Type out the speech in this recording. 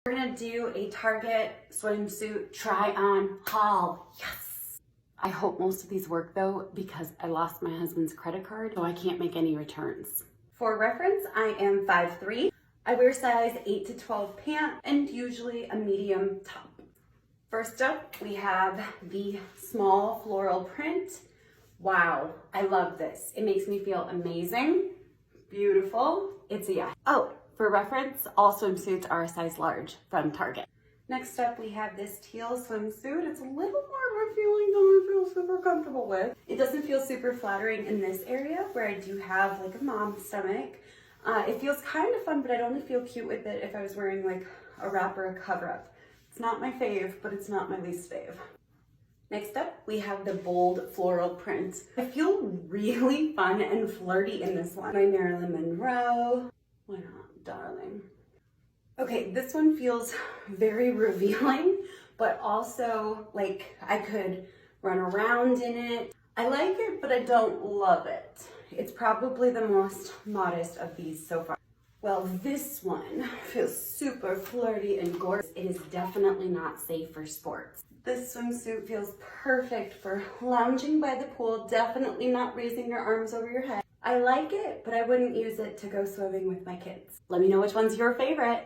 We're gonna do a Target swimsuit try on haul. Yes! I hope most of these work though, because I lost my husband's credit card, so I can't make any returns. For reference, I am 5'3". I wear size 8 to 12 pants and usually a medium top. First up, we have the small floral print. Wow, I love this. It makes me feel amazing, beautiful. It's a yes. Oh, for reference, all swimsuits are a size large from Target. Next up, we have this teal swimsuit. It's a little more revealing than I feel super comfortable with. It doesn't feel super flattering in this area where I do have like a mom stomach. It feels kind of fun, but I'd only feel cute with it if I was wearing like a wrap or a cover up. It's not my fave, but it's not my least fave. Next up, we have the bold floral print. I feel really fun and flirty in this one. My Marilyn Monroe. Why not, darling? Okay, this one feels very revealing, but also like I could run around in it. I like it, but I don't love it. It's probably the most modest of these so far. Well, this one feels super flirty and gorgeous. It is definitely not safe for sports. This swimsuit feels perfect for lounging by the pool, definitely not raising your arms over your head. I like it, but I wouldn't use it to go swimming with my kids. Let me know which one's your favorite.